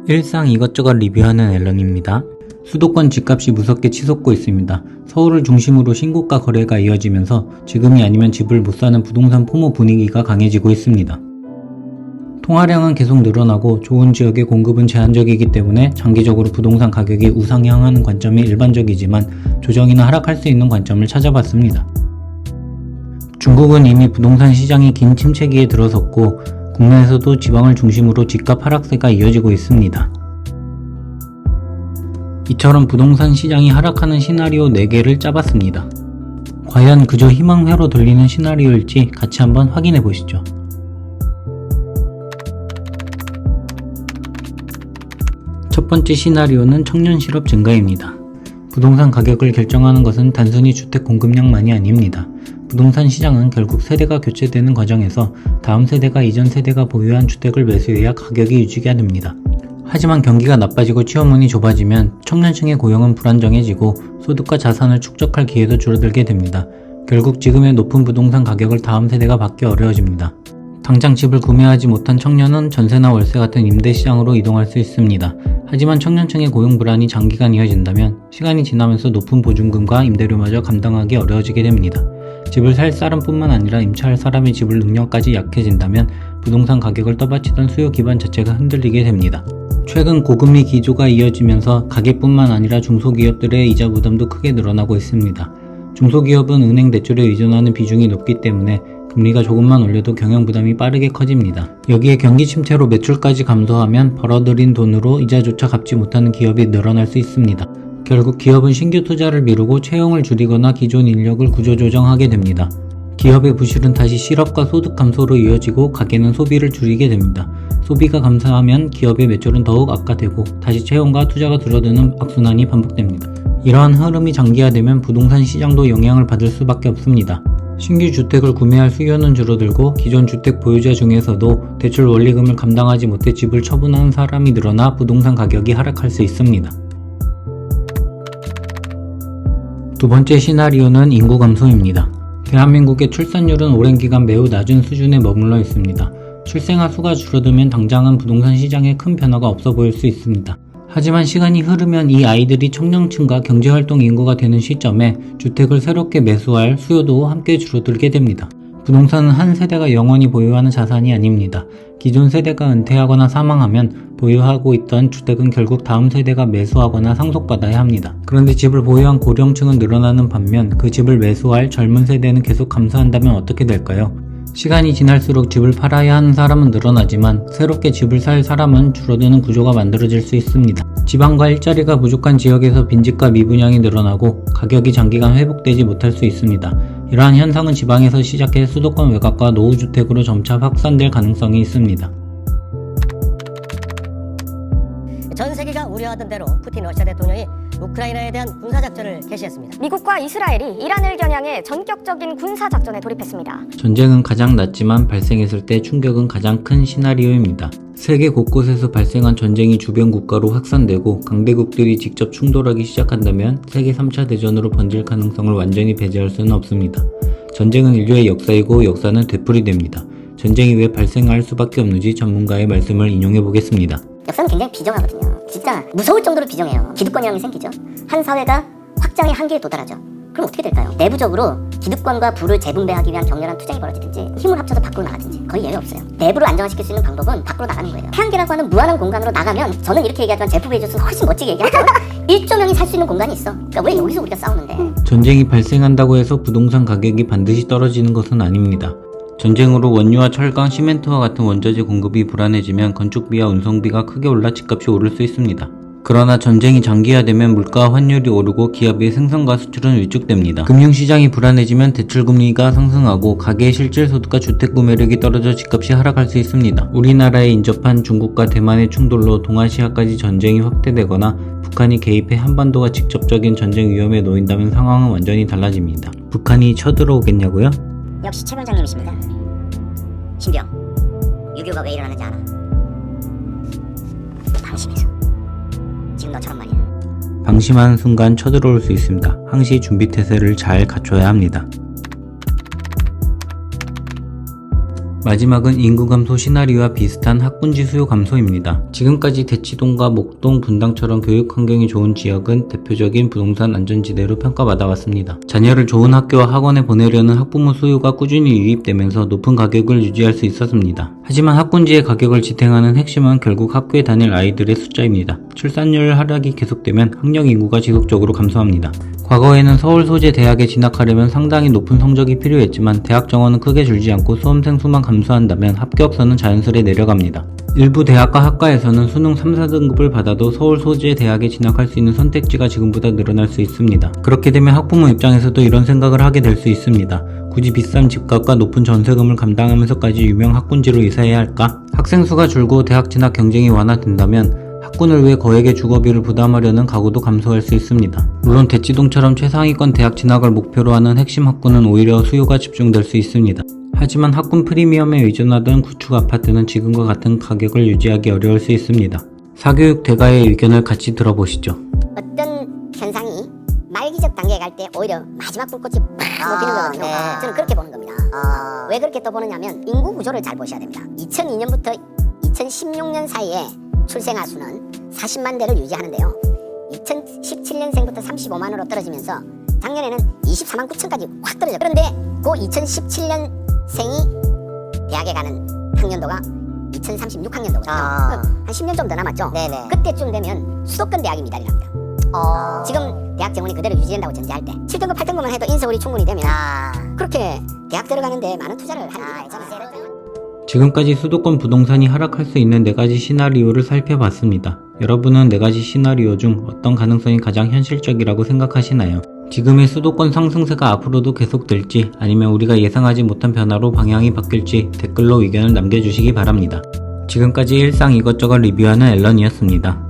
일상 이것저것 리뷰하는 앨런입니다. 수도권 집값이 무섭게 치솟고 있습니다. 서울을 중심으로 신고가 거래가 이어지면서 지금이 아니면 집을 못 사는 부동산 포모 분위기가 강해지고 있습니다. 통화량은 계속 늘어나고 좋은 지역의 공급은 제한적이기 때문에 장기적으로 부동산 가격이 우상향하는 관점이 일반적이지만 조정이나 하락할 수 있는 관점을 찾아봤습니다. 중국은 이미 부동산 시장이 긴 침체기에 들어섰고 국내에서도 지방을 중심으로 집값 하락세가 이어지고 있습니다. 이처럼 부동산 시장이 하락하는 시나리오 4개를 짜봤습니다. 과연 그저 희망회로 들리는 시나리오일지 같이 한번 확인해 보시죠. 첫 번째 시나리오는 청년 실업 증가입니다. 부동산 가격을 결정하는 것은 단순히 주택 공급량만이 아닙니다. 부동산 시장은 결국 세대가 교체되는 과정에서 다음 세대가 이전 세대가 보유한 주택을 매수해야 가격이 유지가 됩니다. 하지만 경기가 나빠지고 취업문이 좁아지면 청년층의 고용은 불안정해지고 소득과 자산을 축적할 기회도 줄어들게 됩니다. 결국 지금의 높은 부동산 가격을 다음 세대가 받기 어려워집니다. 당장 집을 구매하지 못한 청년은 전세나 월세 같은 임대시장으로 이동할 수 있습니다. 하지만 청년층의 고용 불안이 장기간 이어진다면 시간이 지나면서 높은 보증금과 임대료마저 감당하기 어려워지게 됩니다. 집을 살 사람뿐만 아니라 임차할 사람의 지불 능력까지 약해진다면 부동산 가격을 떠받치던 수요 기반 자체가 흔들리게 됩니다. 최근 고금리 기조가 이어지면서 가계뿐만 아니라 중소기업들의 이자 부담도 크게 늘어나고 있습니다. 중소기업은 은행 대출에 의존하는 비중이 높기 때문에 금리가 조금만 올려도 경영 부담이 빠르게 커집니다. 여기에 경기 침체로 매출까지 감소하면 벌어들인 돈으로 이자조차 갚지 못하는 기업이 늘어날 수 있습니다. 결국 기업은 신규 투자를 미루고 채용을 줄이거나 기존 인력을 구조조정하게 됩니다. 기업의 부실은 다시 실업과 소득 감소로 이어지고 가게는 소비를 줄이게 됩니다. 소비가 감소하면 기업의 매출은 더욱 악화되고 다시 채용과 투자가 줄어드는 악순환이 반복됩니다. 이러한 흐름이 장기화되면 부동산 시장도 영향을 받을 수밖에 없습니다. 신규 주택을 구매할 수요는 줄어들고 기존 주택 보유자 중에서도 대출 원리금을 감당하지 못해 집을 처분하는 사람이 늘어나 부동산 가격이 하락할 수 있습니다. 두 번째 시나리오는 인구 감소입니다. 대한민국의 출산율은 오랜 기간 매우 낮은 수준에 머물러 있습니다. 출생아 수가 줄어들면 당장은 부동산 시장에 큰 변화가 없어 보일 수 있습니다. 하지만 시간이 흐르면 이 아이들이 청년층과 경제활동 인구가 되는 시점에 주택을 새롭게 매수할 수요도 함께 줄어들게 됩니다. 부동산은 한 세대가 영원히 보유하는 자산이 아닙니다. 기존 세대가 은퇴하거나 사망하면 보유하고 있던 주택은 결국 다음 세대가 매수하거나 상속받아야 합니다. 그런데 집을 보유한 고령층은 늘어나는 반면 그 집을 매수할 젊은 세대는 계속 감소한다면 어떻게 될까요? 시간이 지날수록 집을 팔아야 하는 사람은 늘어나지만 새롭게 집을 살 사람은 줄어드는 구조가 만들어질 수 있습니다. 지방과 일자리가 부족한 지역에서 빈집과 미분양이 늘어나고 가격이 장기간 회복되지 못할 수 있습니다. 이러한 현상은 지방에서 시작해 수도권 외곽과 노후주택으로 점차 확산될 가능성이 있습니다. 전 세계가 우려하던 대로 푸틴 러시아 대통령이 우크라이나에 대한 군사작전을 개시했습니다. 미국과 이스라엘이 이란을 겨냥해 전격적인 군사작전에 돌입했습니다. 전쟁은 가장 낮지만 발생했을 때 충격은 가장 큰 시나리오입니다. 세계 곳곳에서 발생한 전쟁이 주변 국가로 확산되고 강대국들이 직접 충돌하기 시작한다면 세계 3차 대전으로 번질 가능성을 완전히 배제할 수는 없습니다. 전쟁은 인류의 역사이고 역사는 되풀이됩니다. 전쟁이 왜 발생할 수밖에 없는지 전문가의 말씀을 인용해 보겠습니다. 역사는 굉장히 비정하거든요. 진짜 무서울 정도로 비정해요. 기득권이라는 게 생기죠. 한 사회가 확장의 한계에 도달하죠. 그럼 어떻게 될까요? 내부적으로 기득권과 부를 재분배하기 위한 격렬한 투쟁이 벌어지든지 힘을 합쳐서 밖으로 나가든지 거의 예외 없어요. 내부를 안정화시킬 수 있는 방법은 밖으로 나가는 거예요. 태양계라고 하는 무한한 공간으로 나가면 저는 이렇게 얘기하지만 제프 베조스는 훨씬 멋지게 얘기하죠. 1조 명이 살 수 있는 공간이 있어. 그러니까 왜 여기서 우리가 싸우는데. 전쟁이 발생한다고 해서 부동산 가격이 반드시 떨어지는 것은 아닙니다. 전쟁으로 원유와 철강, 시멘트와 같은 원자재 공급이 불안해지면 건축비와 운송비가 크게 올라 집값이 오를 수 있습니다. 그러나 전쟁이 장기화되면 물가와 환율이 오르고 기업의 생산과 수출은 위축됩니다. 금융시장이 불안해지면 대출금리가 상승하고 가계의 실질 소득과 주택 구매력이 떨어져 집값이 하락할 수 있습니다. 우리나라에 인접한 중국과 대만의 충돌로 동아시아까지 전쟁이 확대되거나 북한이 개입해 한반도가 직접적인 전쟁 위험에 놓인다면 상황은 완전히 달라집니다. 북한이 쳐들어오겠냐고요? 역시 최 관장님이십니다. 신병, 유교가 왜 일어나는지 알아? 방심해서. 지금 너처럼 말이야. 방심하는 순간 쳐들어올 수 있습니다. 항시 준비태세를 잘 갖춰야 합니다. 마지막은 인구 감소 시나리오와 비슷한 학군지 수요 감소입니다. 지금까지 대치동과 목동, 분당처럼 교육 환경이 좋은 지역은 대표적인 부동산 안전지대로 평가받아 왔습니다. 자녀를 좋은 학교와 학원에 보내려는 학부모 수요가 꾸준히 유입되면서 높은 가격을 유지할 수 있었습니다. 하지만 학군지의 가격을 지탱하는 핵심은 결국 학교에 다닐 아이들의 숫자입니다. 출산율 하락이 계속되면 학령 인구가 지속적으로 감소합니다. 과거에는 서울 소재 대학에 진학하려면 상당히 높은 성적이 필요했지만 대학 정원은 크게 줄지 않고 수험생 수만 감소한다면 합격선은 자연스레 내려갑니다. 일부 대학과 학과에서는 수능 3, 4등급을 받아도 서울 소재 대학에 진학할 수 있는 선택지가 지금보다 늘어날 수 있습니다. 그렇게 되면 학부모 입장에서도 이런 생각을 하게 될 수 있습니다. 굳이 비싼 집값과 높은 전세금을 감당하면서까지 유명 학군지로 이사해야 할까? 학생 수가 줄고 대학 진학 경쟁이 완화된다면 학군을 위해 거액의 주거비를 부담하려는 가구도 감소할 수 있습니다. 물론 대치동처럼 최상위권 대학 진학을 목표로 하는 핵심 학군은 오히려 수요가 집중될 수 있습니다. 하지만 학군 프리미엄에 의존하던 구축 아파트는 지금과 같은 가격을 유지하기 어려울 수 있습니다. 사교육 대가의 의견을 같이 들어보시죠. 어떤 현상이 말기적 단계에 갈 때 오히려 마지막 불꽃이 팍 높이는 거거든요. 네. 저는 그렇게 보는 겁니다. 왜 그렇게 또 보느냐면 인구 구조를 잘 보셔야 됩니다. 2002년부터 2016년 사이에 출생아 수는 40만 대를 유지하는데요. 2017년생부터 35만으로 떨어지면서 작년에는 24만 9천까지 확 떨어졌어요. 그런데 그 2017년생이 대학에 가는 학년도가 2036학년도거든요. 한 10년 좀 더 남았죠. 네네. 그때쯤 되면 수도권 대학이 미달이 납니다. 지금 대학 정원이 그대로 유지된다고 전제할 때 7등급 8등급만 해도 인서울이 충분히 되면 그렇게 대학 들어가는데 많은 투자를 하는 이유가 있잖아요. 지금까지 수도권 부동산이 하락할 수 있는 4가지 시나리오를 살펴봤습니다. 여러분은 4가지 시나리오 중 어떤 가능성이 가장 현실적이라고 생각하시나요? 지금의 수도권 상승세가 앞으로도 계속될지 아니면 우리가 예상하지 못한 변화로 방향이 바뀔지 댓글로 의견을 남겨주시기 바랍니다. 지금까지 일상 이것저것 리뷰하는 앨런이었습니다.